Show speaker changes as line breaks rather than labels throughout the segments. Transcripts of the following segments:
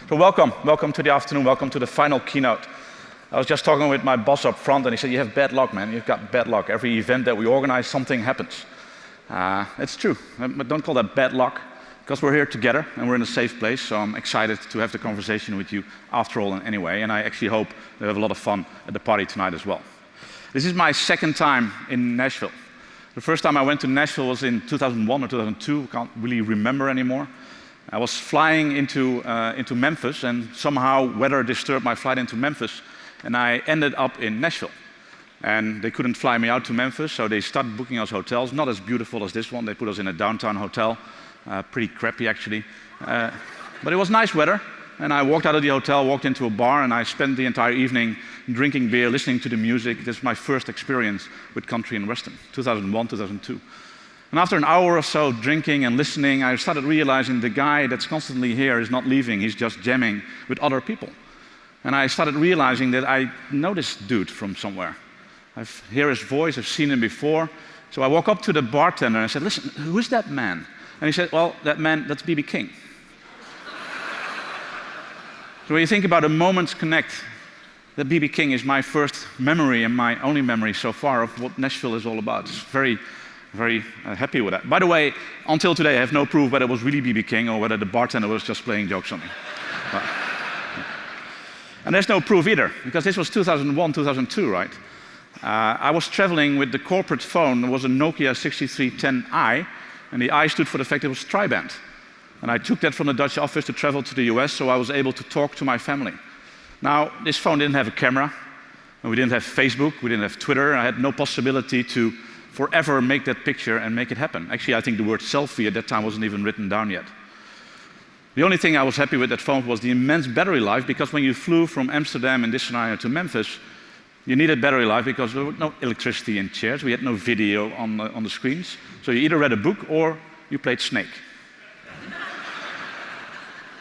So welcome to the afternoon, welcome to the final keynote. I was just talking with my boss up front and he said, you have bad luck, man, you've got bad luck. Every event that we organize, something happens. It's true, but don't call that bad luck, because we're here together and we're in a safe place, so I'm excited to have the conversation with you after all anyway, and I actually hope we have a lot of fun at the party tonight as well. This is my second time in Nashville. The first time I went to Nashville was in 2001 or 2002, can't really remember anymore. I was flying into Memphis, and somehow weather disturbed my flight into Memphis, and I ended up in Nashville. And they couldn't fly me out to Memphis, so they started booking us hotels, not as beautiful as this one. They put us in a downtown hotel, pretty crappy actually. But it was nice weather, and I walked out of the hotel, walked into a bar, and I spent the entire evening drinking beer, listening to the music. This was my first experience with country and western, 2001, 2002. And after an hour or so drinking and listening, I started realizing the guy that's constantly here is not leaving, he's just jamming with other people. And I started realizing that I know this dude from somewhere. I hear his voice, I've seen him before. So I walk up to the bartender and I said, listen, who is that man? And he said, well, that man, that's B.B. King. So when you think about a Moments Connect, that B.B. King is my first memory and my only memory so far of what Nashville is all about. It's very happy with that. By the way, until today, I have no proof whether it was really B.B. King or whether the bartender was just playing jokes on me. And there's no proof either, because this was 2001, 2002, right? I was traveling with the corporate phone. It was a Nokia 6310i, and the I stood for the fact it was tri-band. And I took that from the Dutch office to travel to the US, so I was able to talk to my family. Now, this phone didn't have a camera, and we didn't have Facebook, we didn't have Twitter. I had no possibility to forever make that picture and make it happen. Actually, I think the word selfie at that time wasn't even written down yet. The only thing I was happy with that phone was the immense battery life, because when you flew from Amsterdam in this scenario to Memphis, you needed battery life because there was no electricity in chairs, we had no video on the screens. So you either read a book or you played Snake.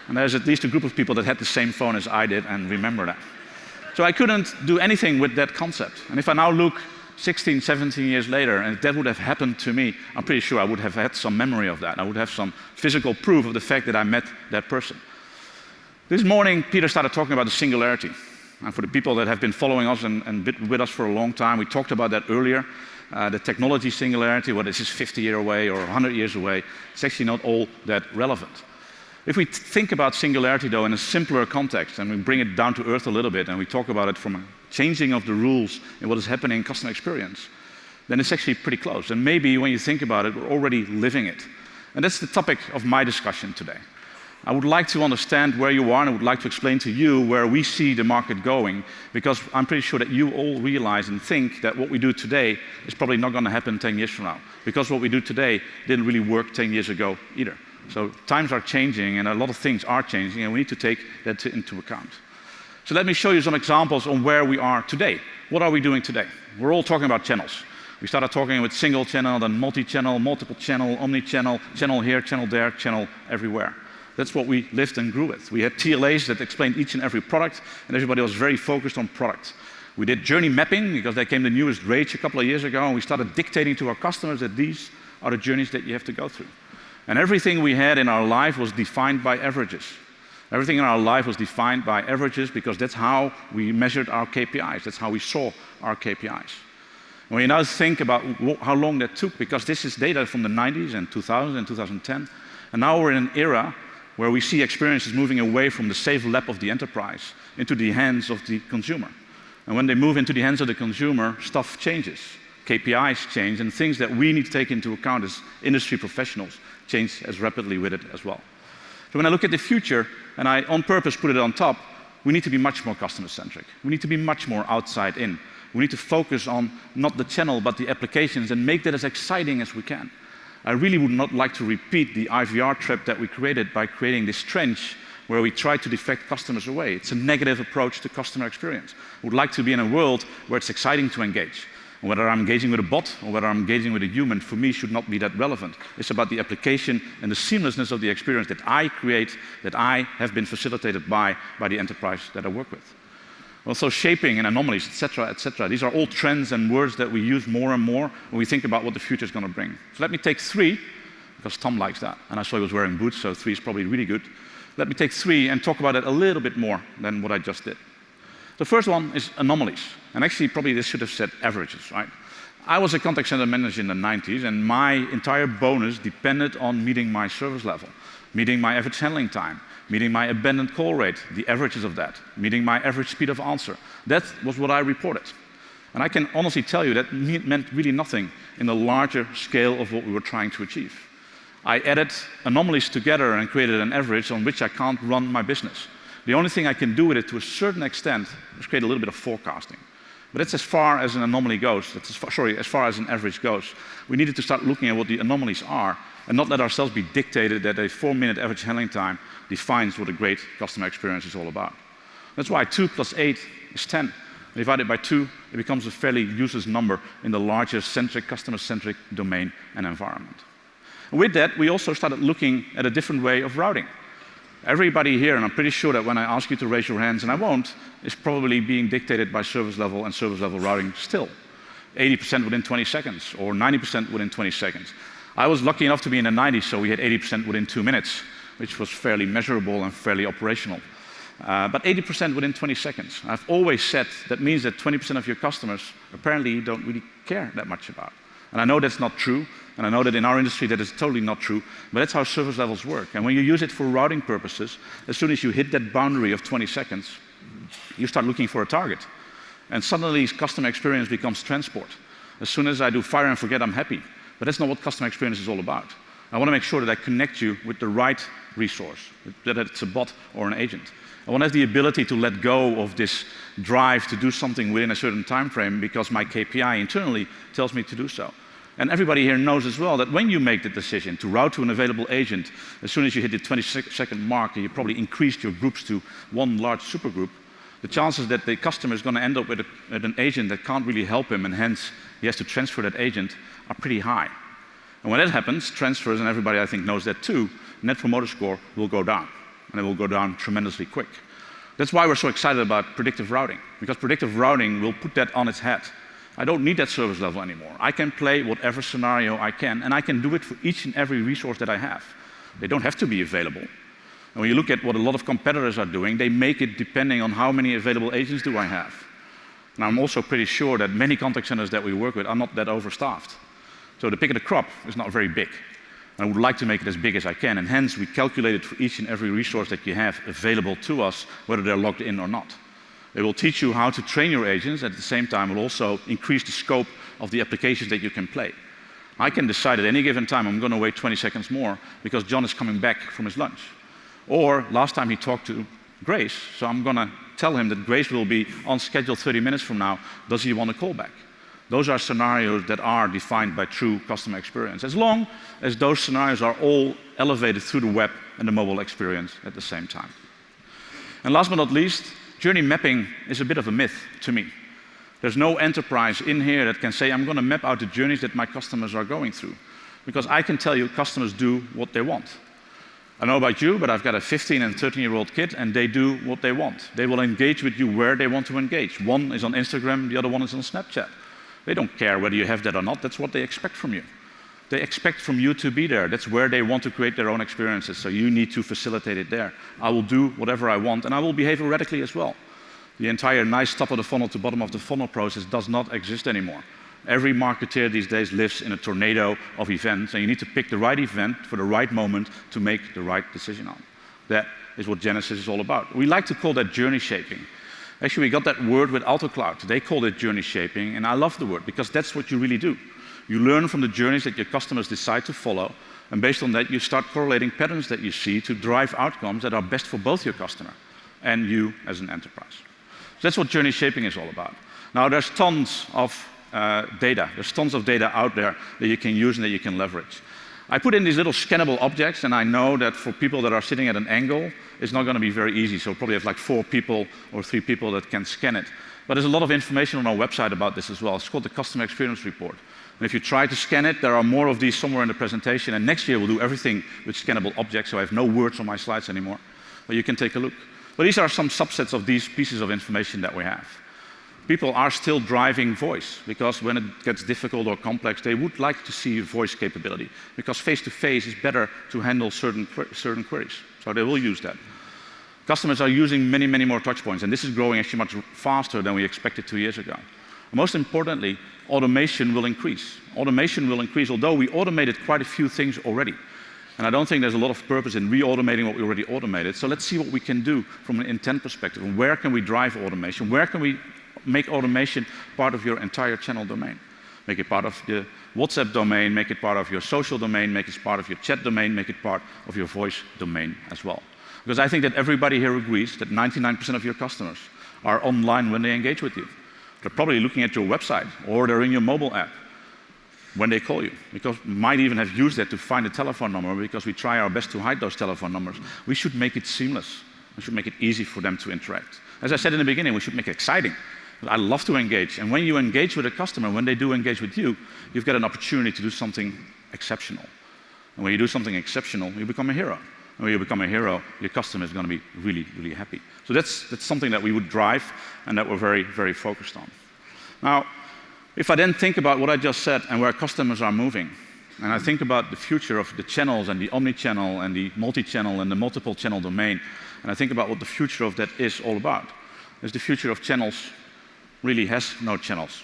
And there's at least a group of people that had the same phone as I did and remember that. So I couldn't do anything with that concept. And if I now look 16, 17 years later, and if that would have happened to me, I'm pretty sure I would have had some memory of that. I would have some physical proof of the fact that I met that person. This morning, Peter started talking about the singularity. And for the people that have been following us and been with us for a long time, we talked about that earlier. The technology singularity, whether this is 50 years away or 100 years away, it's actually not all that relevant. If we think about singularity, though, in a simpler context, and we bring it down to earth a little bit, and we talk about it from a changing of the rules in what is happening in customer experience, then it's actually pretty close. And maybe when you think about it, we're already living it. And that's the topic of my discussion today. I would like to understand where you are, and I would like to explain to you where we see the market going, because I'm pretty sure that you all realize and think that what we do today is probably not going to happen 10 years from now, because what we do today didn't really work 10 years ago either. So times are changing, and a lot of things are changing, and we need to take that into account. So let me show you some examples on where we are today. What are we doing today? We're all talking about channels. We started talking with single channel, then multi-channel, multiple channel, omni-channel, channel here, channel there, channel everywhere. That's what we lived and grew with. We had TLAs that explained each and every product, and everybody was very focused on product. We did journey mapping, because that came the newest rage a couple of years ago, and we started dictating to our customers that these are the journeys that you have to go through. And everything we had in our life was defined by averages. Everything in our life was defined by averages, because that's how we measured our KPIs. That's how we saw our KPIs. When you now think about how long that took, because this is data from the 90s and 2000 and 2010, and now we're in an era where we see experiences moving away from the safe lab of the enterprise into the hands of the consumer. And when they move into the hands of the consumer, stuff changes. KPIs change, and things that we need to take into account as industry professionals change as rapidly with it as well. So when I look at the future, and I on purpose put it on top, we need to be much more customer-centric. We need to be much more outside in. We need to focus on not the channel, but the applications, and make that as exciting as we can. I really would not like to repeat the IVR trap that we created by creating this trench where we try to deflect customers away. It's a negative approach to customer experience. I would like to be in a world where it's exciting to engage. And whether I'm engaging with a bot or whether I'm engaging with a human, for me, should not be that relevant. It's about the application and the seamlessness of the experience that I create, that I have been facilitated by the enterprise that I work with. Also shaping and anomalies, et cetera, et cetera. These are all trends and words that we use more and more when we think about what the future is going to bring. So let me take three, because Tom likes that. And I saw he was wearing boots, so three is probably really good. Let me take 3 and talk about it a little bit more than what I just did. The first one is anomalies. And actually, probably this should have said averages, right? I was a contact center manager in the 90s, and my entire bonus depended on meeting my service level, meeting my average handling time, meeting my abandoned call rate, the averages of that, meeting my average speed of answer. That was what I reported. And I can honestly tell you that meant really nothing in the larger scale of what we were trying to achieve. I added anomalies together and created an average on which I can't run my business. The only thing I can do with it to a certain extent is create a little bit of forecasting. But that's as far as an anomaly goes, as far as an average goes. We needed to start looking at what the anomalies are and not let ourselves be dictated that a 4-minute average handling time defines what a great customer experience is all about. That's why 2 + 8 is 10. Divided by 2, it becomes a fairly useless number in the larger customer-centric domain and environment. And with that, we also started looking at a different way of routing. Everybody here, and I'm pretty sure that when I ask you to raise your hands, and I won't, is probably being dictated by service level and service level routing still. 80% within 20 seconds, or 90% within 20 seconds. I was lucky enough to be in the 90s, so we had 80% within 2 minutes, which was fairly measurable and fairly operational. But 80% within 20 seconds. I've always said that means that 20% of your customers apparently don't really care that much about. And I know that's not true, and I know that in our industry that is totally not true, but that's how service levels work. And when you use it for routing purposes, as soon as you hit that boundary of 20 seconds, you start looking for a target. And suddenly customer experience becomes transport. As soon as I do fire and forget, I'm happy. But that's not what customer experience is all about. I want to make sure that I connect you with the right resource, that it's a bot or an agent. I want to have the ability to let go of this drive to do something within a certain time frame because my KPI internally tells me to do so. And everybody here knows as well that when you make the decision to route to an available agent, as soon as you hit the 20-second mark and you probably increased your groups to one large supergroup, the chances that the customer is going to end up with an agent that can't really help him and hence he has to transfer that agent are pretty high. And when that happens, transfers, and everybody I think knows that too, Net Promoter Score will go down. And it will go down tremendously quick. That's why we're so excited about predictive routing, because predictive routing will put that on its head. I don't need that service level anymore. I can play whatever scenario I can, and I can do it for each and every resource that I have. They don't have to be available. And when you look at what a lot of competitors are doing, they make it depending on how many available agents do I have. And I'm also pretty sure that many contact centers that we work with are not that overstaffed. So the pick of the crop is not very big. I would like to make it as big as I can, and hence we calculate it for each and every resource that you have available to us, whether they're logged in or not. It will teach you how to train your agents, at the same time will also increase the scope of the applications that you can play. I can decide at any given time I'm going to wait 20 seconds more because John is coming back from his lunch. Or last time he talked to Grace, so I'm going to tell him that Grace will be on schedule 30 minutes from now. Does he want a call back? Those are scenarios that are defined by true customer experience, as long as those scenarios are all elevated through the web and the mobile experience at the same time. And last but not least, journey mapping is a bit of a myth to me. There's no enterprise in here that can say, I'm going to map out the journeys that my customers are going through. Because I can tell you customers do what they want. I don't know about you, but I've got a 15 and 13-year-old kid, and they do what they want. They will engage with you where they want to engage. One is on Instagram, the other one is on Snapchat. They don't care whether you have that or not. That's what they expect from you. They expect from you to be there. That's where they want to create their own experiences, so you need to facilitate it there. I will do whatever I want, and I will behave erratically as well. The entire nice top of the funnel to bottom of the funnel process does not exist anymore. Every marketeer these days lives in a tornado of events, and you need to pick the right event for the right moment to make the right decision on. That is what Genesys is all about. We like to call that journey shaping. Actually, we got that word with AutoCloud. They called it journey shaping, and I love the word because that's what you really do. You learn from the journeys that your customers decide to follow, and based on that, you start correlating patterns that you see to drive outcomes that are best for both your customer and you as an enterprise. So that's what journey shaping is all about. Now, there's tons of data. There's tons of data out there that you can use and that you can leverage. I put in these little scannable objects, and I know that for people that are sitting at an angle, it's not going to be very easy. So we'll probably have like 4 people or 3 people that can scan it. But there's a lot of information on our website about this as well. It's called the Customer Experience Report. And if you try to scan it, there are more of these somewhere in the presentation. And next year, we'll do everything with scannable objects, so I have no words on my slides anymore. But you can take a look. But these are some subsets of these pieces of information that we have. People are still driving voice because when it gets difficult or complex, they would like to see voice capability because face-to-face is better to handle certain queries. So they will use that. Customers are using many, many more touch points, and this is growing actually much faster than we expected 2 years ago. Most importantly, automation will increase. Automation will increase, although we automated quite a few things already. And I don't think there's a lot of purpose in re-automating what we already automated. So let's see what we can do from an intent perspective. And where can we drive automation? Where can we make automation part of your entire channel domain? Make it part of the WhatsApp domain, make it part of your social domain, make it part of your chat domain, make it part of your voice domain as well. Because I think that everybody here agrees that 99% of your customers are online when they engage with you. They're probably looking at your website or they're in your mobile app when they call you, because might even have used that to find a telephone number because we try our best to hide those telephone numbers. We should make it seamless. We should make it easy for them to interact. As I said in the beginning, we should make it exciting. I love to engage, and when you engage with a customer, when they do engage with you, you've got an opportunity to do something exceptional. And when you do something exceptional, you become a hero. And when you become a hero, your customer is going to be really, really happy. So that's something that we would drive and that we're very, very focused on. Now, if I then think about what I just said and where customers are moving, and I think about the future of the channels and the omni-channel and the multi-channel and the multiple channel domain, and I think about what the future of that is all about, is the future of channels really has no channels.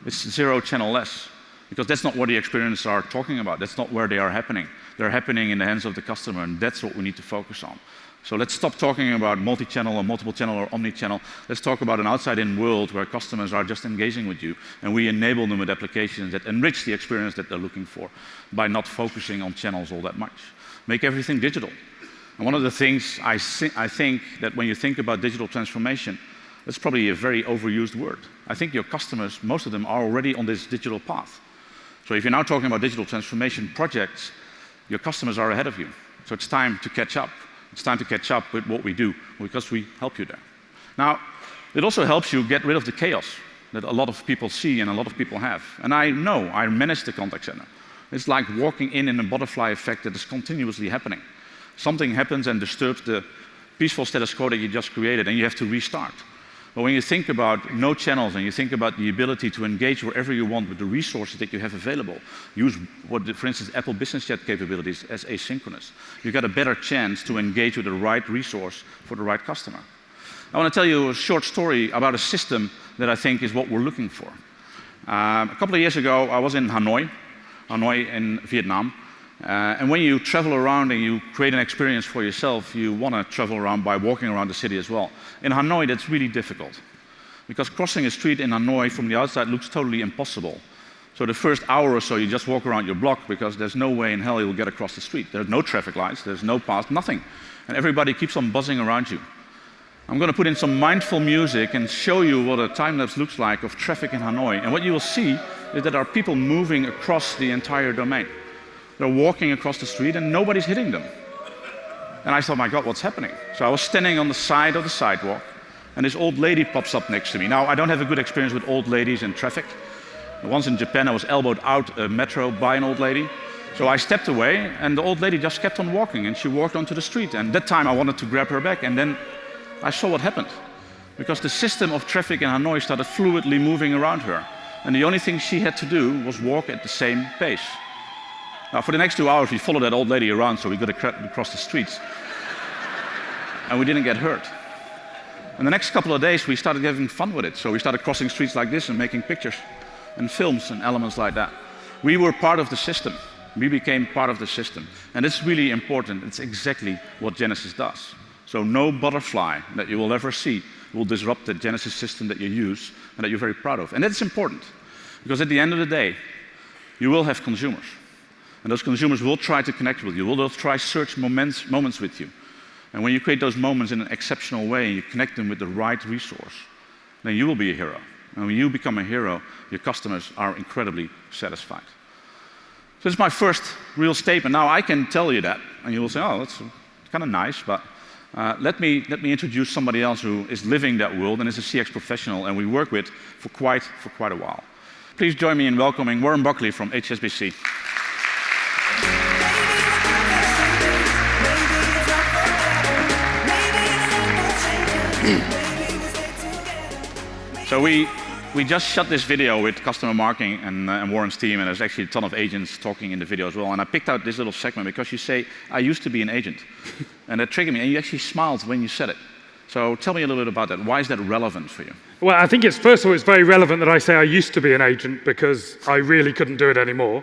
It's zero channel-less, because that's not what the experiences are talking about. That's not where they are happening. They're happening in the hands of the customer, and that's what we need to focus on. So let's stop talking about multi-channel or multiple channel or omni-channel. Let's talk about an outside-in world where customers are just engaging with you, and we enable them with applications that enrich the experience that they're looking for by not focusing on channels all that much. Make everything digital. And one of the things I think that when you think about digital transformation, that's probably a very overused word. I think your customers, most of them, are already on this digital path. So if you're now talking about digital transformation projects, your customers are ahead of you. So it's time to catch up. It's time to catch up with what we do because we help you there. Now, it also helps you get rid of the chaos that a lot of people see and a lot of people have. And I know, I manage the contact center. It's like walking in a butterfly effect that is continuously happening. Something happens and disturbs the peaceful status quo that you just created, and you have to restart. But when you think about no channels and you think about the ability to engage wherever you want with the resources that you have available, use, for instance, Apple Business Chat capabilities as asynchronous, you've got a better chance to engage with the right resource for the right customer. I want to tell you a short story about a system that I think is what we're looking for. A couple of years ago, I was in Hanoi in Vietnam. And when you travel around and you create an experience for yourself, you want to travel around by walking around the city as well. In Hanoi, that's really difficult, because crossing a street in Hanoi from the outside looks totally impossible. So the first hour or so, you just walk around your block because there's no way in hell you'll get across the street. There's no traffic lights, there's no path, nothing. And everybody keeps on buzzing around you. I'm going to put in some mindful music and show you what a time-lapse looks like of traffic in Hanoi. And what you will see is that there are people moving across the entire domain. They're walking across the street and nobody's hitting them. And I thought, my God, what's happening? So I was standing on the side of the sidewalk, and this old lady pops up next to me. Now, I don't have a good experience with old ladies in traffic. Once in Japan, I was elbowed out a metro by an old lady. So I stepped away, and the old lady just kept on walking, and she walked onto the street. And that time, I wanted to grab her back, and then I saw what happened. Because the system of traffic in Hanoi started fluidly moving around her. And the only thing she had to do was walk at the same pace. Now, for the next 2 hours, we followed that old lady around, so we got across the streets. And we didn't get hurt. And the next couple of days, we started having fun with it. So we started crossing streets like this and making pictures and films and elements like that. We were part of the system. We became part of the system. And it's really important. It's exactly what Genesys does. So no butterfly that you will ever see will disrupt the Genesys system that you use and that you're very proud of. And that's important, because at the end of the day, you will have consumers. And those consumers will try to connect with you, will try search moments with you. And when you create those moments in an exceptional way, and you connect them with the right resource, then you will be a hero. And when you become a hero, your customers are incredibly satisfied. So this is my first real statement. Now, I can tell you that, and you will say, oh, that's kind of nice, but let me introduce somebody else who is living that world and is a CX professional, and we work with for quite a while. Please join me in welcoming Warren Buckley from HSBC. So we just shot this video with customer marketing and Warren's team, and there's actually a ton of agents talking in the video as well. And I picked out this little segment because you say, I used to be an agent. And that triggered me, and you actually smiled when you said it. So tell me a little bit about that. Why is that relevant for you?
Well, I think first of all, it's very relevant that I say I used to be an agent because I really couldn't do it anymore.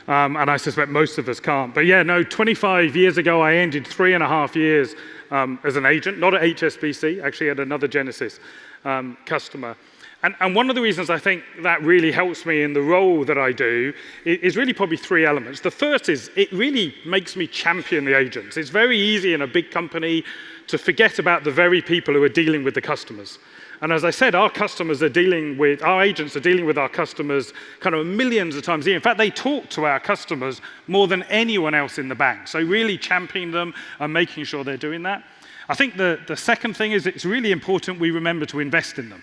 And I suspect most of us can't. But yeah, no, 25 years ago, I ended 3.5 years as an agent, not at HSBC, actually at another Genesys customer. And one of the reasons I think that really helps me in the role that I do is really probably 3 elements. The first is it really makes me champion the agents. It's very easy in a big company to forget about the very people who are dealing with the customers. And as I said, our agents are dealing with our customers kind of millions of times a year. In fact, they talk to our customers more than anyone else in the bank. So really championing them and making sure they're doing that. I think the second thing is it's really important we remember to invest in them.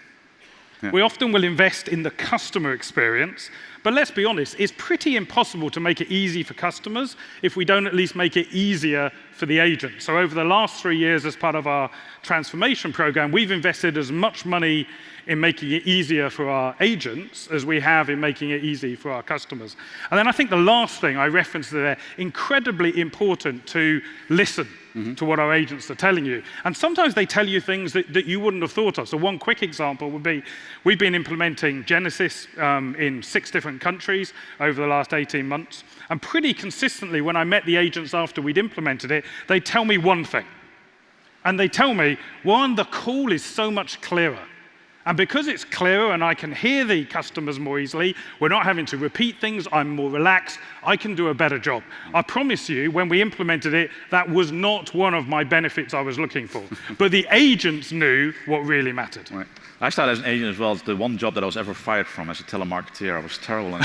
Yeah. We often will invest in the customer experience, but let's be honest, it's pretty impossible to make it easy for customers if we don't at least make it easier for the agent. So over the last 3 years, as part of our transformation program, we've invested as much money in making it easier for our agents as we have in making it easy for our customers. And then I think the last thing I referenced there, incredibly important to listen to what our agents are telling you. And sometimes they tell you things that you wouldn't have thought of. So one quick example would be, we've been implementing Genesys in 6 different countries over the last 18 months. And pretty consistently, when I met the agents after we'd implemented it, they tell me one thing. And they tell me, one, the call is so much clearer. And because it's clearer and I can hear the customers more easily, we're not having to repeat things, I'm more relaxed, I can do a better job. I promise you, when we implemented it, that was not one of my benefits I was looking for. But the agents knew what really mattered. Right.
I started as an agent as well. It's the one job that I was ever fired from as a telemarketer. I was terrible.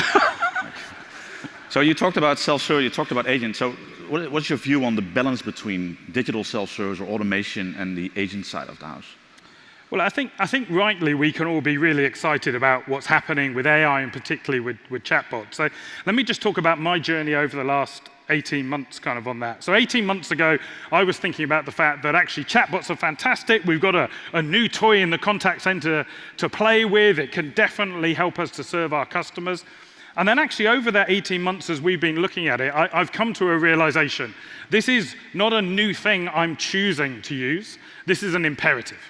So you talked about self-service, you talked about agents. So what's your view on the balance between digital self-service or automation and the agent side of the house?
Well, I think rightly we can all be really excited about what's happening with AI and particularly with chatbots. So let me just talk about my journey over the last 18 months kind of on that. So 18 months ago, I was thinking about the fact that actually chatbots are fantastic. We've got a new toy in the contact center to play with. It can definitely help us to serve our customers. And then actually over that 18 months as we've been looking at it, I've come to a realization. This is not a new thing I'm choosing to use. This is an imperative.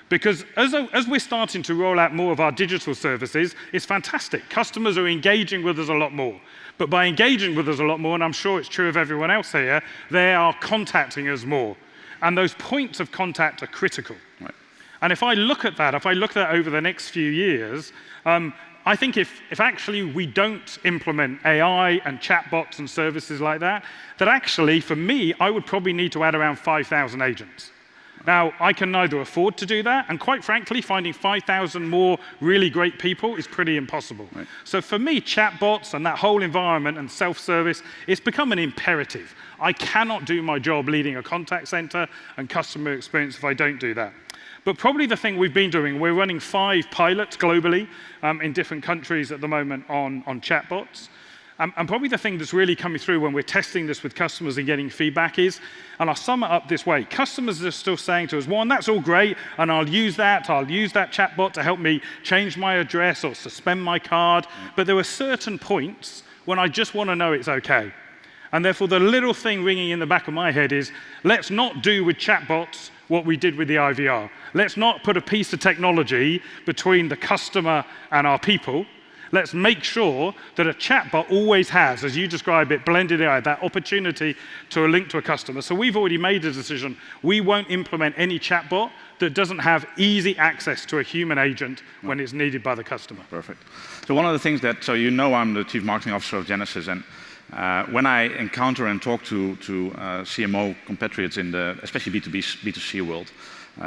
Because as we're starting to roll out more of our digital services, it's fantastic. Customers are engaging with us a lot more. But by engaging with us a lot more, and I'm sure it's true of everyone else here, they are contacting us more. And those points of contact are critical. Right. And if I look at that over the next few years, I think if actually we don't implement AI and chatbots and services like that actually, for me, I would probably need to add around 5,000 agents. Now, I can neither afford to do that, and quite frankly, finding 5,000 more really great people is pretty impossible. Right. So for me, chatbots and that whole environment and self-service, it's become an imperative. I cannot do my job leading a contact center and customer experience if I don't do that. But probably the thing we've been doing, we're running 5 pilots globally in different countries at the moment on chatbots. And probably the thing that's really coming through when we're testing this with customers and getting feedback is, and I'll sum it up this way, customers are still saying to us, "Warren, that's all great, and I'll use that chatbot to help me change my address or suspend my card, but there are certain points when I just want to know it's okay." And therefore, the little thing ringing in the back of my head is, let's not do with chatbots what we did with the IVR. Let's not put a piece of technology between the customer and our people. Let's make sure that a chatbot always has, as you describe it, blended AI, that opportunity to link to a customer. So we've already made a decision. We won't implement any chatbot that doesn't have easy access to a human agent when it's needed by the customer.
Perfect. So one of the things so you know I'm the Chief Marketing Officer of Genesys, and when I encounter and talk to CMO compatriots in especially B2B, B2C world,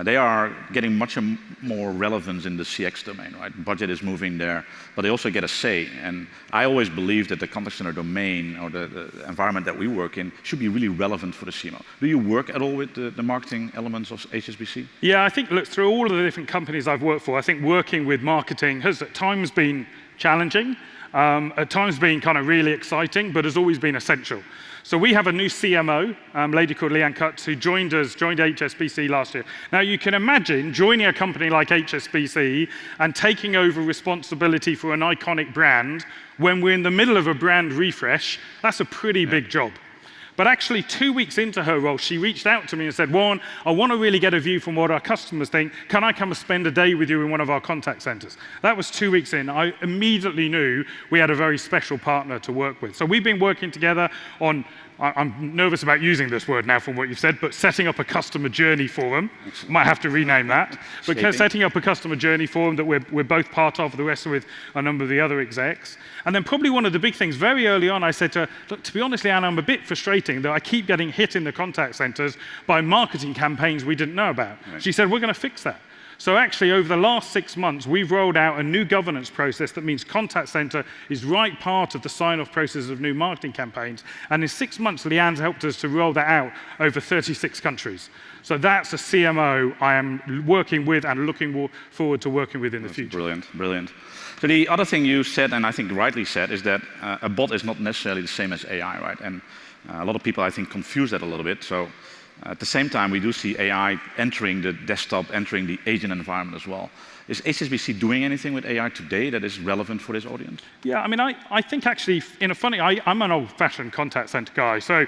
they are getting much more relevance in the CX domain, right? Budget is moving there, but they also get a say. And I always believe that the contact center domain or the environment that we work in should be really relevant for the CMO. Do you work at all with the marketing elements of HSBC?
Yeah, I think, look, through all of the different companies I've worked for, I think working with marketing has at times been challenging. at times being kind of really exciting, but has always been essential. So we have a new CMO, lady called Leanne Cutts, who joined HSBC last year. Now you can imagine joining a company like HSBC and taking over responsibility for an iconic brand when we're in the middle of a brand refresh. That's a pretty big job. But actually, 2 weeks into her role, she reached out to me and said, Warren, I want to really get a view from what our customers think. Can I come and spend a day with you in one of our contact centers? That was 2 weeks in. I immediately knew we had a very special partner to work with. So we've been working together on, I'm nervous about using this word now from what you've said, but setting up a customer journey forum. Might have to rename that. But setting up a customer journey forum that we're both part of, the rest with a number of the other execs. And then probably one of the big things, very early on, I said to her, look, to be honest, Leanne, I'm a bit frustrating that I keep getting hit in the contact centers by marketing campaigns we didn't know about. Right. She said, we're going to fix that. So actually, over the last 6 months, we've rolled out a new governance process that means contact center is right part of the sign-off process of new marketing campaigns. And in 6 months, Leanne's helped us to roll that out over 36 countries. So that's a CMO I am working with and looking forward to working with in the future.
Brilliant, brilliant. So the other thing you said, and I think rightly said, is that a bot is not necessarily the same as AI, right? And a lot of people, I think, confuse that a little bit. So at the same time, we do see AI entering the desktop, entering the agent environment as well. Is HSBC doing anything with AI today that is relevant for this audience?
Yeah, I mean, I think actually, in a funny, I'm an old-fashioned contact center guy. So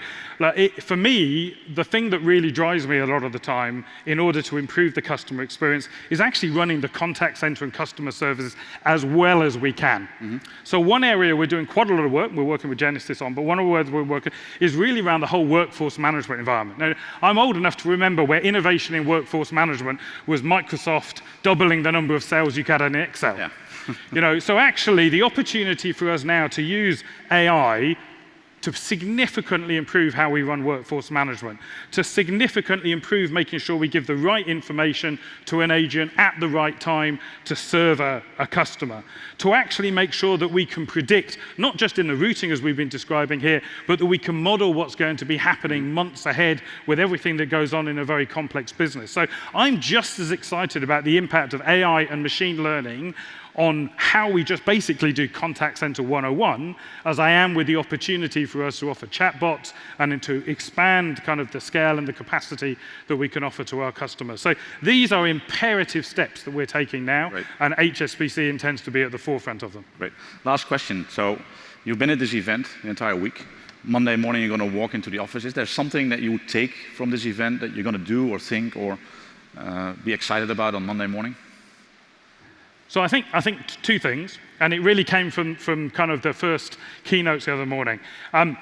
for me, the thing that really drives me a lot of the time in order to improve the customer experience is actually running the contact center and customer services as well as we can. Mm-hmm. So one area we're doing quite a lot of work, we're working with Genesis on, but one of the words we're working is really around the whole workforce management environment. Now, I'm old enough to remember where innovation in workforce management was Microsoft doubling the number of cells you had in Excel. Yeah. So actually the opportunity for us now to use AI to significantly improve how we run workforce management, to significantly improve making sure we give the right information to an agent at the right time to serve a customer, to actually make sure that we can predict, not just in the routing as we've been describing here, but that we can model what's going to be happening months ahead with everything that goes on in a very complex business. So I'm just as excited about the impact of AI and machine learning on how we just basically do Contact Center 101 as I am with the opportunity for us to offer chatbots and to expand kind of the scale and the capacity that we can offer to our customers. So these are imperative steps that we're taking now, right, and HSBC intends to be at the forefront of them.
Great. Last question. So you've been at this event the entire week. Monday morning you're going to walk into the office. Is there something that you would take from this event that you're going to do or think or be excited about on Monday morning?
So I think two things, and it really came from kind of the first keynotes the other morning. I'm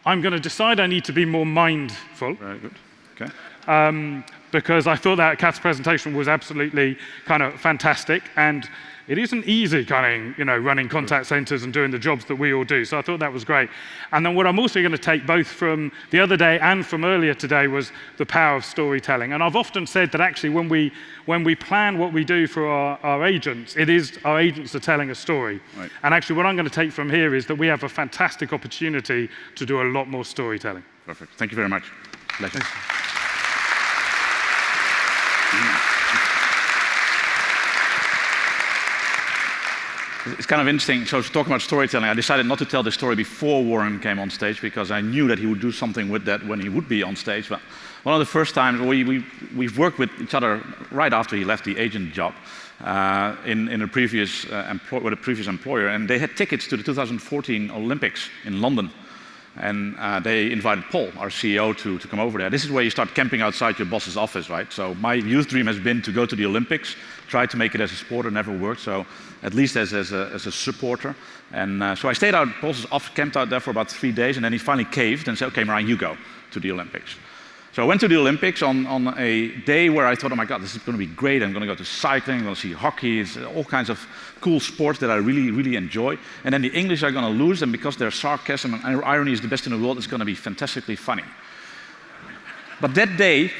going to decide I need to be more mindful.
Very good. Okay.
Because I thought that Kath's presentation was absolutely kind of fantastic, and it isn't easy kind of, running contact centers and doing the jobs that we all do. So I thought that was great. And then what I'm also going to take both from the other day and from earlier today was the power of storytelling. And I've often said that actually when we plan what we do for our agents, it is our agents are telling a story. Right. And actually what I'm going to take from here is that we have a fantastic opportunity to do a lot more storytelling.
Perfect. Thank you very much. Pleasure. It's kind of interesting. So talking about storytelling, I decided not to tell this story before Warren came on stage because I knew that he would do something with that when he would be on stage. But one of the first times we've worked with each other right after he left the agent job in a previous with a previous employer, and they had tickets to the 2014 Olympics in London. And they invited Paul, our CEO, to come over there. This is where you start camping outside your boss's office, right? So my youth dream has been to go to the Olympics, try to make it as a sport, it never worked, so at least as a supporter. And so I stayed out, Paul's office, camped out there for about 3 days, and then he finally caved and said, okay, Marijn, you go to the Olympics. So I went to the Olympics on a day where I thought, oh my God, this is going to be great. I'm going to go to cycling, I'm going to see hockey, it's all kinds of cool sports that I really, really enjoy. And then the English are going to lose, and because their sarcasm and irony is the best in the world, it's going to be fantastically funny. But that day,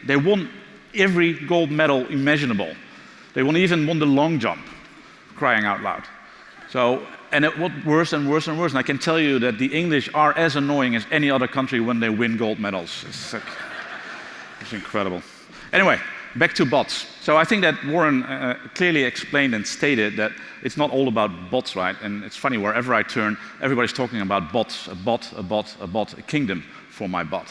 they won every gold medal imaginable. They even won the long jump, crying out loud. So, and it got worse and worse and worse. And I can tell you that the English are as annoying as any other country when they win gold medals. It's incredible. Anyway, back to bots. So I think that Warren clearly explained and stated that it's not all about bots, right? And it's funny, wherever I turn, everybody's talking about bots, a bot, a bot, a bot, a kingdom for my bot.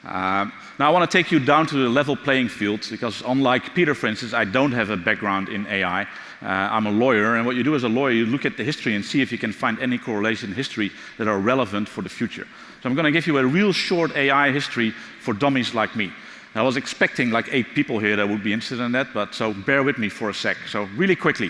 Now I want to take you down to the level playing field, because unlike Peter, for instance, I don't have a background in AI. I'm a lawyer, and what you do as a lawyer, you look at the history and see if you can find any correlation in history that are relevant for the future. So I'm going to give you a real short AI history for dummies like me. I was expecting like 8 people here that would be interested in that, but so bear with me for a sec. So really quickly,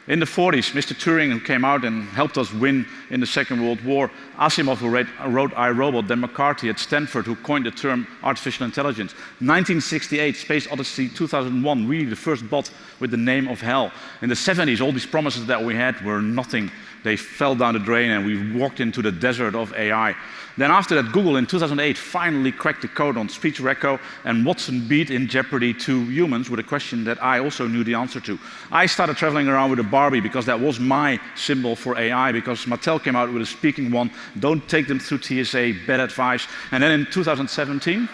in the 40s, Mr. Turing, who came out and helped us win in the Second World War, Asimov, who wrote I, Robot, then McCarthy at Stanford, who coined the term artificial intelligence. 1968, Space Odyssey 2001, really the first bot with the name of HAL. In the 70s, all these promises that we had were nothing. They fell down the drain and we walked into the desert of AI. Then after that, Google in 2008 finally cracked the code on speech recco, and Watson beat in Jeopardy 2 humans with a question that I also knew the answer to. I started traveling around with a Barbie because that was my symbol for AI, because Mattel came out with a speaking one, don't take them through TSA, bad advice. And then in 2017,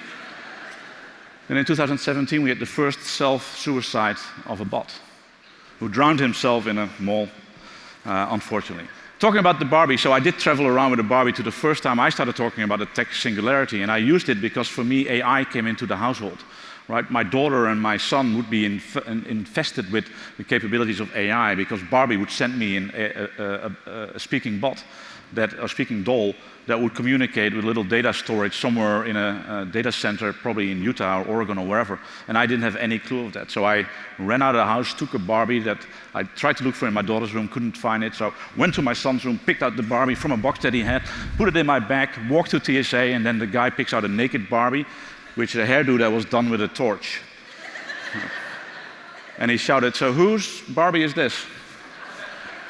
we had the first self-suicide of a bot who drowned himself in a mall, unfortunately. Talking about the Barbie, so I did travel around with a Barbie to the first time I started talking about the tech singularity, and I used it because for me AI came into the household. Right? My daughter and my son would be infested with the capabilities of AI, because Barbie would send me a speaking bot, a speaking doll that would communicate with little data storage somewhere in a data center, probably in Utah or Oregon or wherever, and I didn't have any clue of that. So I ran out of the house, took a Barbie that I tried to look for in my daughter's room, couldn't find it, so went to my son's room, picked out the Barbie from a box that he had, put it in my bag, walked to TSA, and then the guy picks out a naked Barbie, which is a hairdo that was done with a torch. And he shouted, "So whose Barbie is this?"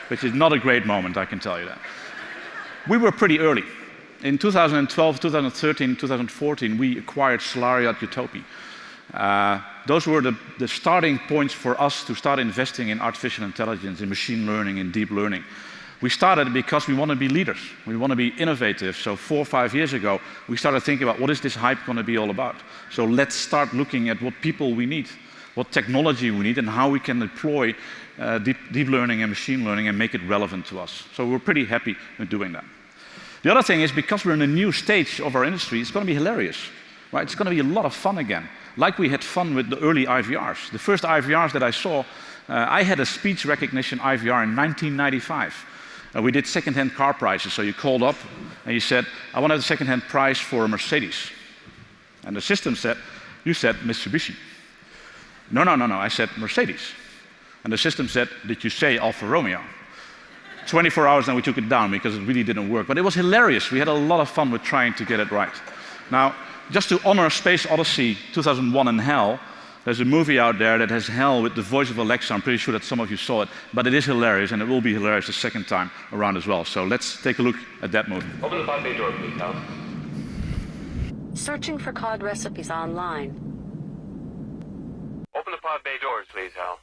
Which is not a great moment, I can tell you that. We were pretty early. In 2012, 2013, 2014, we acquired Solariat Utopia. Those were the starting points for us to start investing in artificial intelligence, in machine learning, in deep learning. We started because we want to be leaders. We want to be innovative. So 4 or 5 years ago, we started thinking about what is this hype going to be all about? So let's start looking at what people we need, what technology we need, and how we can deploy deep learning and machine learning and make it relevant to us. So we're pretty happy with doing that. The other thing is, because we're in a new stage of our industry, it's going to be hilarious. Right? It's going to be a lot of fun again, like we had fun with the early IVRs. The first IVRs that I saw, I had a speech recognition IVR in 1995. We did second-hand car prices, so you called up and you said, "I want to have a second-hand price for a Mercedes." And the system said, "You said Mitsubishi." No, I said Mercedes. And the system said, "Did you say Alfa Romeo?" 24 hours, then we took it down because it really didn't work. But it was hilarious. We had a lot of fun with trying to get it right. Now, just to honor Space Odyssey 2001 and HAL, there's a movie out there that has HAL with the voice of Alexa. I'm pretty sure that some of you saw it, but it is hilarious, and it will be hilarious the second time around as well. So let's take a look at that movie.
Open the pod bay door, please, HAL.
Searching for cod recipes online.
Open the pod bay doors, please, HAL.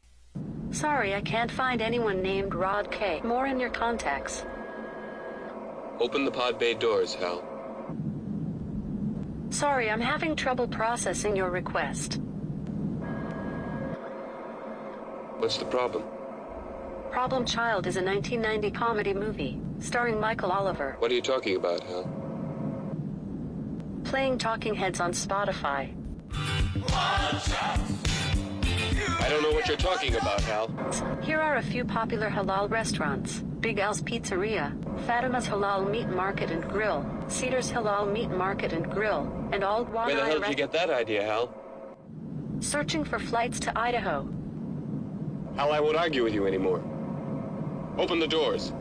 Sorry, I can't find anyone named Rod K. More in your contacts.
Open the pod bay doors, HAL.
Sorry, I'm having trouble processing your request.
What's the problem?
Problem Child is a 1990 comedy movie starring Michael Oliver,
What are you talking about, HAL?
playing Talking Heads on Spotify.
I don't know what you're talking about, HAL.
Here are a few popular halal restaurants: Big Al's Pizzeria, Fatima's Halal Meat Market and Grill, Cedar's Halal Meat Market and Grill, and Old One
Where the
Eye
hell did you get that idea, HAL?
Searching for flights to Idaho.
HAL, I won't argue with you anymore. Open the doors.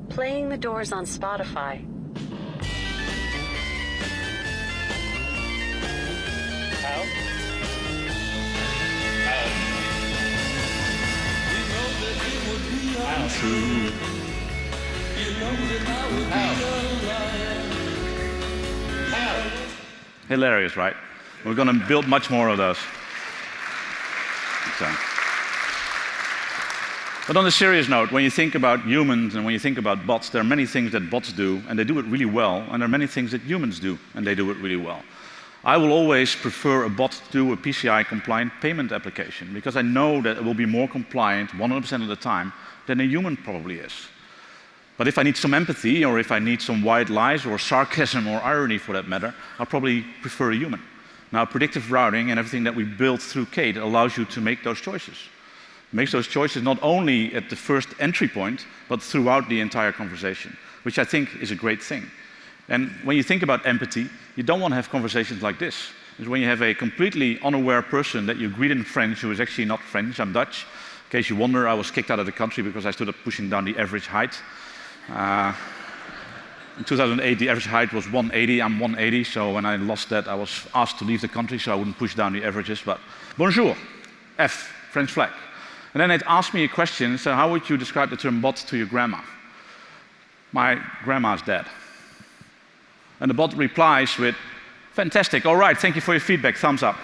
Playing The Doors on Spotify.
HAL?
Hilarious, right? We're going to build much more of those. So. But on a serious note, when you think about humans and when you think about bots, there are many things that bots do, and they do it really well, and there are many things that humans do, and they do it really well. I will always prefer a bot to do a PCI-compliant payment application because I know that it will be more compliant 100% of the time than a human probably is. But if I need some empathy, or if I need some white lies, or sarcasm, or irony for that matter, I'll probably prefer a human. Now, predictive routing and everything that we built through Kate allows you to make those choices. It makes those choices not only at the first entry point, but throughout the entire conversation, which I think is a great thing. And when you think about empathy, you don't want to have conversations like this. It's when you have a completely unaware person that you greet in French who is actually not French, I'm Dutch. In case you wonder, I was kicked out of the country because I stood up pushing down the average height. In 2008, the average height was 180, I'm 180, so when I lost that, I was asked to leave the country so I wouldn't push down the averages, but bonjour, F, French flag. And then they'd ask me a question, so how would you describe the term bot to your grandma? My grandma's dead. And the bot replies with, fantastic, all right, thank you for your feedback, thumbs up.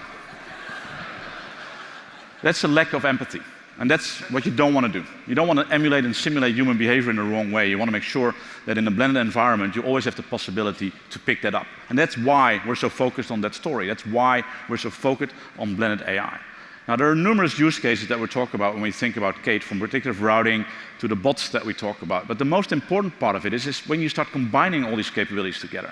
That's a lack of empathy. And that's what you don't want to do. You don't want to emulate and simulate human behavior in the wrong way. You want to make sure that in a blended environment, you always have the possibility to pick that up. And that's why we're so focused on that story. That's why we're so focused on blended AI. Now, there are numerous use cases that we talk about when we think about Kate, from predictive routing to the bots that we talk about. But the most important part of it is when you start combining all these capabilities together.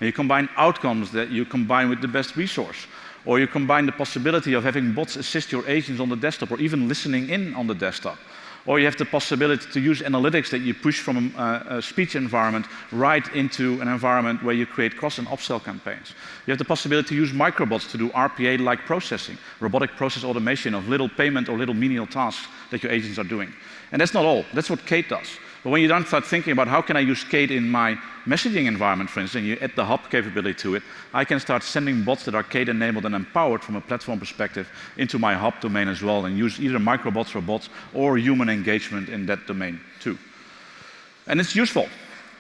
And you combine outcomes that you combine with the best resource. Or you combine the possibility of having bots assist your agents on the desktop, or even listening in on the desktop. Or you have the possibility to use analytics that you push from a speech environment right into an environment where you create cross and upsell campaigns. You have the possibility to use microbots to do RPA-like processing, robotic process automation of little payment or little menial tasks that your agents are doing. And that's not all. That's what Kate does. But when you then start thinking about how can I use Kate in my messaging environment, for instance, and you add the hub capability to it, I can start sending bots that are Kate-enabled and empowered from a platform perspective into my hub domain as well, and use either microbots or bots or human engagement in that domain too. And it's useful.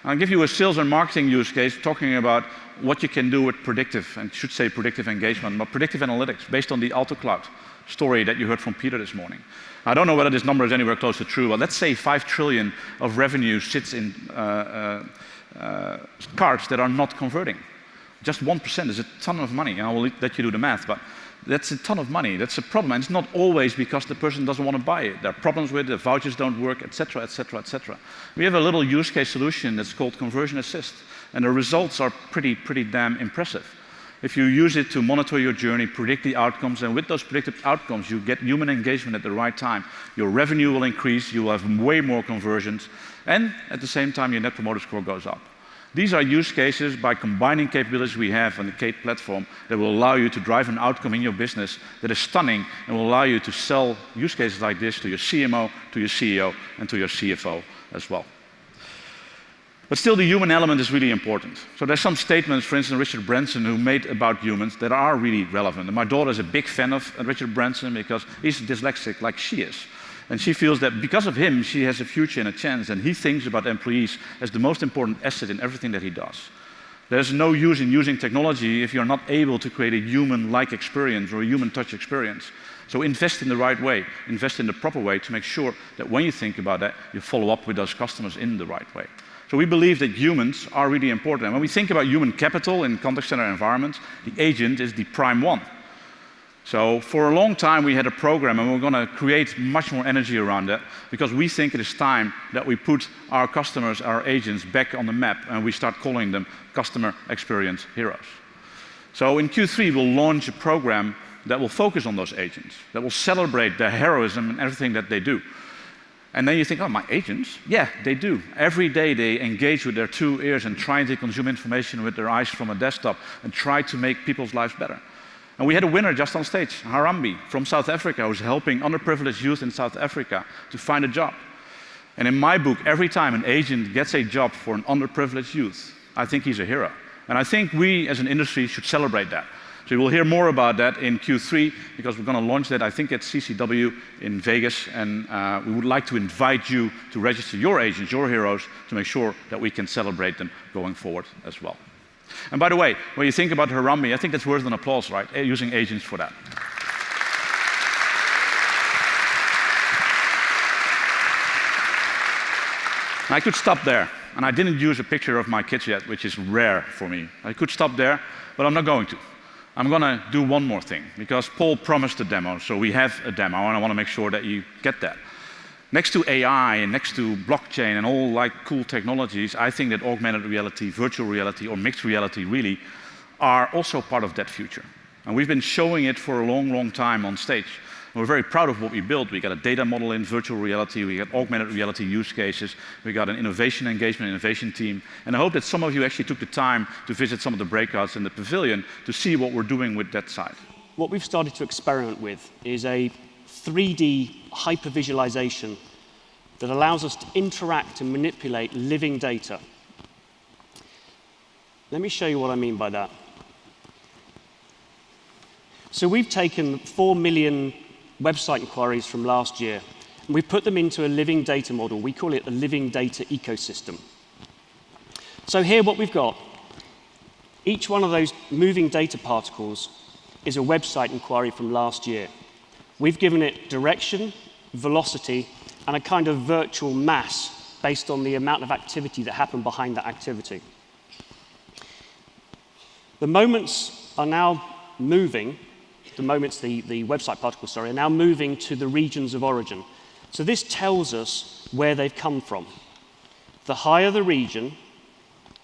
I'll give you a sales and marketing use case talking about what you can do with predictive, and should say predictive engagement, but predictive analytics based on the AutoCloud story that you heard from Peter this morning. I don't know whether this number is anywhere close to true, but let's say 5 trillion of revenue sits in cards that are not converting. Just 1% is a ton of money. I will let you do the math, but that's a ton of money. That's a problem, and it's not always because the person doesn't want to buy it. There are problems with it, the vouchers don't work, etc., etc., etc. We have a little use case solution that's called Conversion Assist, and the results are pretty damn impressive. If you use it to monitor your journey, predict the outcomes, and with those predicted outcomes, you get human engagement at the right time. Your revenue will increase, you will have way more conversions, and at the same time, your Net Promoter Score goes up. These are use cases by combining capabilities we have on the Kate platform that will allow you to drive an outcome in your business that is stunning and will allow you to sell use cases like this to your CMO, to your CEO, and to your CFO as well. But still, the human element is really important. So there's some statements, for instance, Richard Branson, who made about humans that are really relevant. And my daughter is a big fan of Richard Branson because he's dyslexic like she is. And she feels that because of him, she has a future and a chance. And he thinks about employees as the most important asset in everything that he does. There's no use in using technology if you're not able to create a human-like experience or a human touch experience. So invest in the right way, invest in the proper way to make sure that when you think about that, you follow up with those customers in the right way. So we believe that humans are really important. And when we think about human capital in contact center environments, the agent is the prime one. So for a long time, we had a program, and we're going to create much more energy around that because we think it is time that we put our customers, our agents, back on the map, and we start calling them customer experience heroes. So in Q3, we'll launch a program that will focus on those agents, that will celebrate their heroism and everything that they do. And then you think, oh, my agents? Yeah, they do. Every day they engage with their 2 ears and try to consume information with their eyes from a desktop and try to make people's lives better. And we had a winner just on stage, Harambe from South Africa, who's helping underprivileged youth in South Africa to find a job. And in my book, every time an agent gets a job for an underprivileged youth, I think he's a hero. And I think we as an industry should celebrate that. So you will hear more about that in Q3 because we're going to launch that, I think, at CCW in Vegas. And we would like to invite you to register your agents, your heroes, to make sure that we can celebrate them going forward as well. And by the way, when you think about Harambe, I think that's worth an applause, right? Using agents for that. And I could stop there. And I didn't use a picture of my kids yet, which is rare for me. I could stop there, but I'm not going to. I'm going to do one more thing, because Paul promised a demo, so we have a demo, and I want to make sure that you get that. Next to AI and next to blockchain and all like cool technologies, I think that augmented reality, virtual reality, or mixed reality really are also part of that future. And we've been showing it for a long, long time on stage. And we're very proud of what we built. We got a data model in virtual reality, we got augmented reality use cases, we got an innovation engagement, innovation team. And I hope that some of you actually took the time to visit some of the breakouts in the pavilion to see what we're doing with that side.
What we've started to experiment with is a 3D hypervisualization that allows us to interact and manipulate living data. Let me show you what I mean by that. So we've taken 4 million website inquiries from last year, and we've put them into a living data model. We call it the living data ecosystem. So here what we've got, each one of those moving data particles is a website inquiry from last year. We've given it direction, velocity, and a kind of virtual mass based on the amount of activity that happened behind that activity. The moments are now moving, the website particles, are now moving to the regions of origin. So this tells us where they've come from. The higher the region,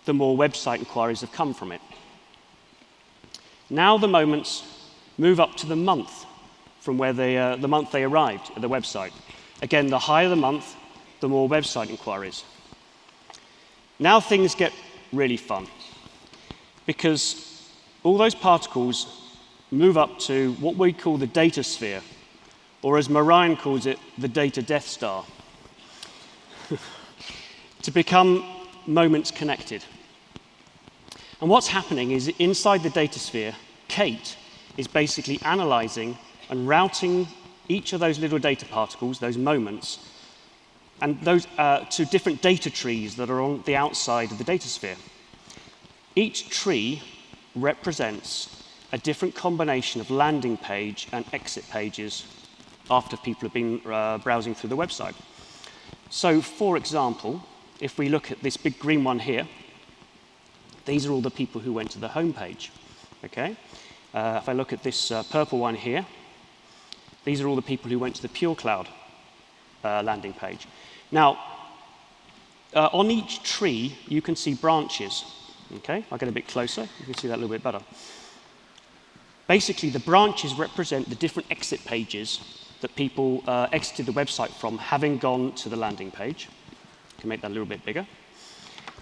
the more website inquiries have come from it. Now the moments move up to the month from where the month they arrived at the website. Again, the higher the month, the more website inquiries. Now things get really fun, because all those particles move up to what we call the data sphere, or as Marion calls it, the data Death Star, to become moments connected. And what's happening is inside the data sphere, Kate is basically analyzing and routing each of those little data particles, those moments, and those to different data trees that are on the outside of the data sphere. Each tree represents a different combination of landing page and exit pages after people have been browsing through the website. So, for example, if we look at this big green one here, these are all the people who went to the home page. Okay? If I look at this purple one here, these are all the people who went to the Pure Cloud landing page. Now, on each tree, you can see branches. Okay? I'll get a bit closer. You can see that a little bit better. Basically, the branches represent the different exit pages that people exited the website from, having gone to the landing page. You can make that a little bit bigger.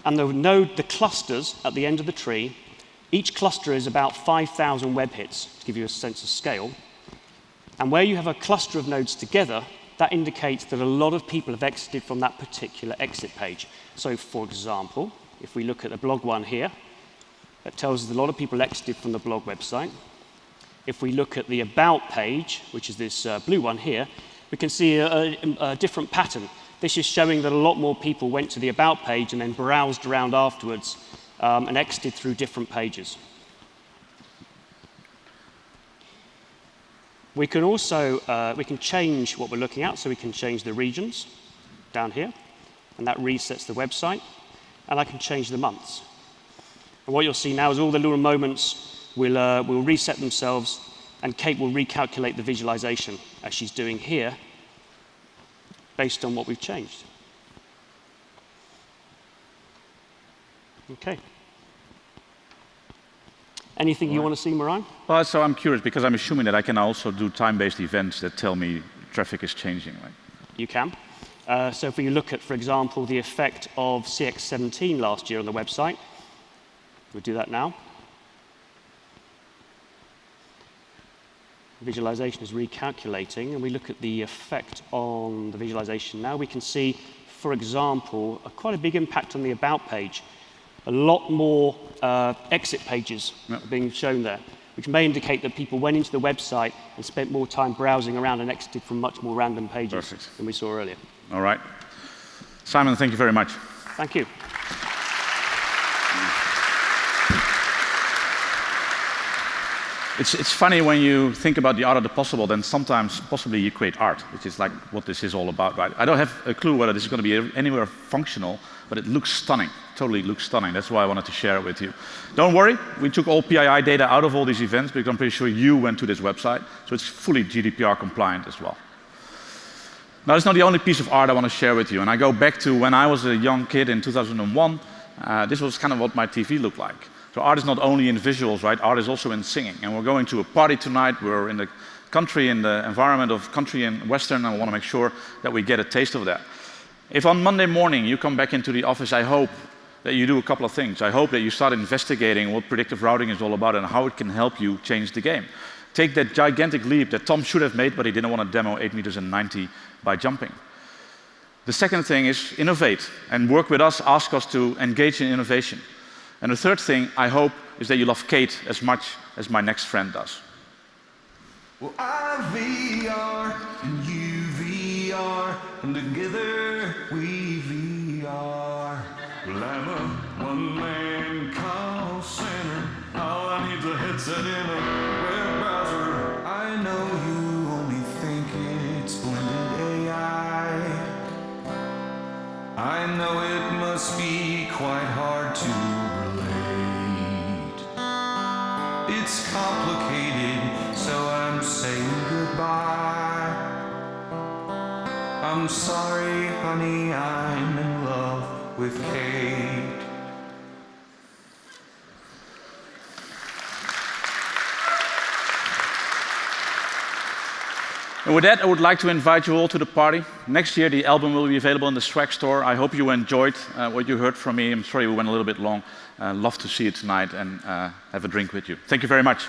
And the clusters at the end of the tree, each cluster is about 5,000 web hits, to give you a sense of scale. And where you have a cluster of nodes together, that indicates that a lot of people have exited from that particular exit page. So, for example, if we look at the blog one here, that tells us a lot of people exited from the blog website. If we look at the About page, which is this blue one here, we can see a different pattern. This is showing that a lot more people went to the About page and then browsed around afterwards and exited through different pages. We can also change what we're looking at, so we can change the regions down here, and that resets the website, and I can change the months. And what you'll see now is all the little moments will reset themselves, and Kate will recalculate the visualization, as she's doing here, based on what we've changed. Okay. Anything you want to see, Marion?
Well, so I'm curious, because I'm assuming that I can also do time-based events that tell me traffic is changing, right?
You can. So if we look at, for example, the effect of CX17 last year on the website, we'll do that now. The visualization is recalculating, and we look at the effect on the visualization now. We can see, for example, quite a big impact on the About page. A lot more exit pages are being shown there, which may indicate that people went into the website and spent more time browsing around and exited from much more random pages than we saw earlier.
All right. Simon, thank you very much.
Thank you.
It's funny when you think about the art of the possible, then sometimes possibly you create art, which is like what this is all about, right? I don't have a clue whether this is going to be anywhere functional, but it looks stunning, totally looks stunning. That's why I wanted to share it with you. Don't worry, we took all PII data out of all these events because I'm pretty sure you went to this website, so it's fully GDPR compliant as well. Now, it's not the only piece of art I want to share with you, and I go back to when I was a young kid in 2001. This was kind of what my TV looked like. So art is not only in visuals, right? Art is also in singing. And we're going to a party tonight. We're in the country, in the environment of country and Western, and I want to make sure that we get a taste of that. If on Monday morning you come back into the office, I hope that you do a couple of things. I hope that you start investigating what predictive routing is all about and how it can help you change the game. Take that gigantic leap that Tom should have made, but he didn't want to demo 8 meters and 90 by jumping. The second thing is innovate and work with us, ask us to engage in innovation. And the third thing, I hope, is that you love Kate as much as my next friend does.
Well, I VR and you VR, and together we VR. Well, I'm a one-man call center. All I need's a headset and a web browser. I know you only think it's blended AI. I know it must be quite hard to relate. It's complicated, so I'm saying goodbye. I'm sorry, honey, I'm in love with Kate.
And with that, I would like to invite you all to the party. Next year, the album will be available in the Swag store. I hope you enjoyed what you heard from me. I'm sorry we went a little bit long. Love to see you tonight and have a drink with you. Thank you very much.